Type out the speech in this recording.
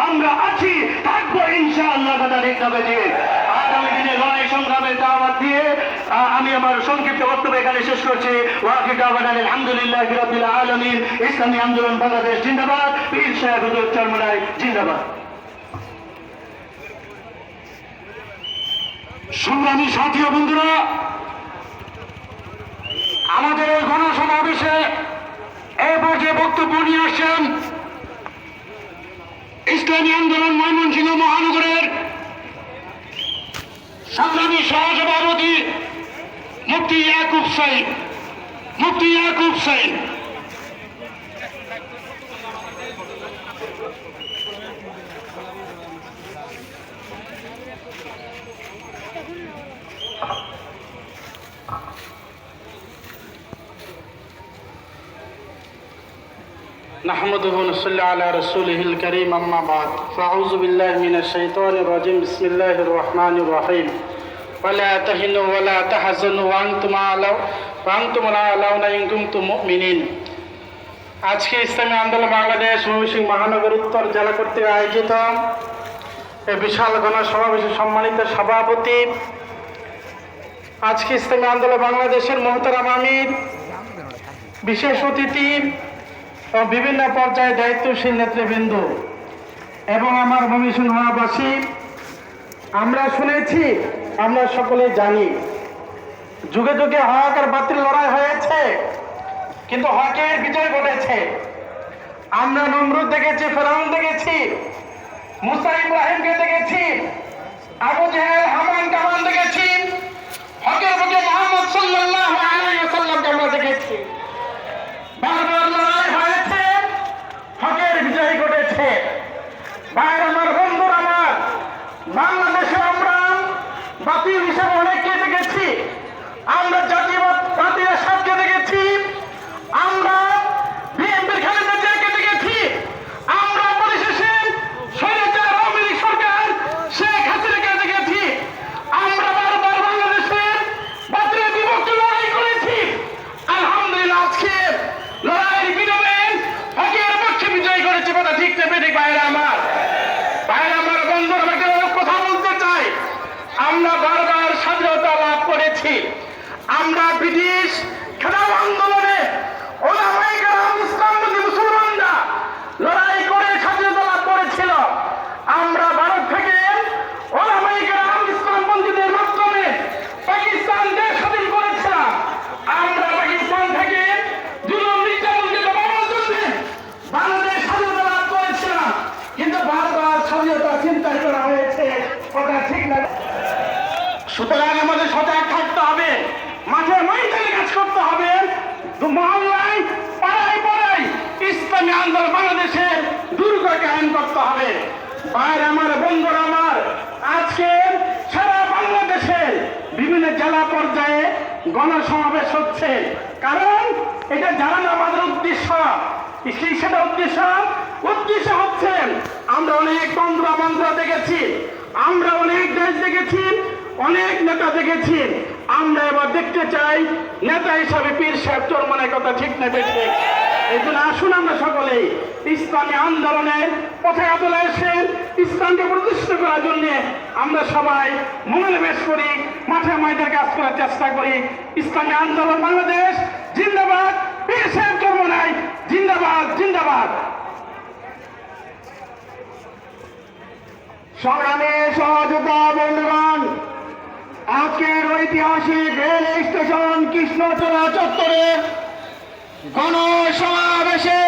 আমরা আছি, থাকবো ইনশাআল্লাহ। কথা ঠিক না বেঠিক? আগামী দিনে লড়াই সংগ্রামের দাওয়াত দিয়ে আমি আমার সংক্ষিপ্ত বক্তব্য এখানে শেষ করছি। ওয়াকিব দাওয়াত আলহামদুলিল্লাহি রাব্বিল আলামিন। ইসলামী আন্দোলন বাংলাদেশ জিন্দাবাদ। পীর সাহেব হুজুর চরমনাই জিন্দাবাদ। সংগ্রামী সাথী ও বন্ধুরা, আমাদের এই গণসমাবেশে এবার যে বক্তব্য নিয়ে আসছেন ইসলামী আন্দোলন ময়মনসিংহ মহানগরের সংগ্রামী সহসভাপতি মুফতি ইয়াকুব সাইদ। نحمده ونصلي على رسوله الكريم أما بعد فأعوذ بالله من الشيطان الرجيم بسم الله الرحمن الرحيم ولا تهنوا ولا تحزنوا وأنتم الأعلون إن كنتم مؤمنين। আজকে ইসলামী আন্দোলন বাংলাদেশ ময়মনসিংহ মহানগর উত্তর জেলা কর্তৃক আয়োজিত এই বিশাল গণসমাবেশে সম্মানিত সভাপতি, আজকে ইসলামী আন্দোলন বাংলাদেশের মোহতারাম আমির, বিশেষ অতিথি ও বিভিন্ন পর্যায়ে দায়িত্বশীল নেতৃবৃন্দ এবং আমার ময়মনসিংহবাসী, আমরা শুনেছি, আমরা সকলে জানি, যুগে যুগে হক আর বাতিল লড়াই হয়েছে, কিন্তু হকের বিজয় ঘটেছে। আমরা নমরুদ দেখেছি, ফেরাউন দেখেছি, মুসা ইব্রাহিমকে দেখেছি, আবু জেহেল হামান কামান দেখেছি, হকের বুকে মুহাম্মদ সাল্লাল্লাহু আলাইহি ওয়াসাল্লামকে আমরা দেখেছি। বারবার লড়াই হয়েছে, হকের বিজয় ঘটেছে। ভাই আমার, বন্ধুর আমার, বাংলাদেশে আমরা বাতিল হিসেবে অনেককে দেখেছি, আমরা জাতীয়তাবাদীর সাথে দেখেছি, আমরা বিএনপির খালেদা জিয়াকে দেখেছি, আমরা পরিশেষে স্বৈরাচার আওয়ামী লীগ সরকার শেখ হাসিনাকে দেখেছি। আমরা বারবার বাংলাদেশের বাতিলের বিপক্ষে লড়াই করেছি। আলহামদুলিল্লাহ, আজকে লড়াইয়ের বিনিময়ে হকের পক্ষে বিজয় করেছে। কথা ঠিক না বেঠিক? ভাইরা আমার, বন্ধুরা, আমাকে কথা বলতে চাই, আমরা বারবার স্বাধীনতা লাভ করেছি। আমরা ব্রিটিশ খেলাফ আন্দোলনে ওলামায়ে কেরাম, ইসলামপন্থী মুসলমানরা লড়াই করে স্বাধীনতা লাভ করেছিল। আমরা ভারত থেকে ওলামায়ে কেরাম, ইসলামপন্থীদের মাধ্যমে পাকিস্তান দেশ স্বাধীন করেছিলাম। আমরা পাকিস্তান থেকে জুলুম নির্যাতনকে দমানোর জন্য বাংলাদেশ স্বাধীনতা লাভ করেছিলাম, কিন্তু বারবার স্বাধীনতা চিন্তাই করা হয়েছে। কথা ঠিক না? সুতরাং আমাদের সজাগ থাকতে হবে, মাঠে ময়দানে কাজ করতে হবে, মহল্লায় পাড়ায় পাড়ায় ইসলামী আন্দোলন বাংলাদেশের দুর্গ কায়েম করতে হবে। ভাইরা আমার, বন্ধুরা আমার, আজকে সারা বাংলাদেশের বিভিন্ন জেলা পর্যায়ে গণসমাবেশ হচ্ছে, কারণ এটা জানানো আমাদের উদ্দেশ্য। সেটা উদ্দেশ্য হচ্ছে, আমরা অনেক বন্ধুরা দেখেছি, আমরা অনেক দেশ দেখেছি, অনেক নেতা দেখেছি, আমরা এবার দেখতে চাই নেতা হিসাবে পীর সাহেব চরমনাই। কথা ঠিক না বেঠিক? এই জন্য আসুন আমরা সকলেই ইসলামী আন্দোলনের পতাকা তুলে এসে ইসলামকে প্রতিষ্ঠিত করার জন্য আমরা সবাই মনোনিবেশ করি, মাঠে ময়দানে কাজ করার চেষ্টা করি। ইসলামী আন্দোলন বাংলাদেশ জিন্দাবাদ, পীর সাহেব চরমনাই জিন্দাবাদ, জিন্দাবাদ। সংগ্রামী সহযোদ্ধা বন্ধুগণ, আজকের ঐতিহাসিক রেল স্টেশন কৃষ্ণচূড়া চত্বরে গণসমাবেশে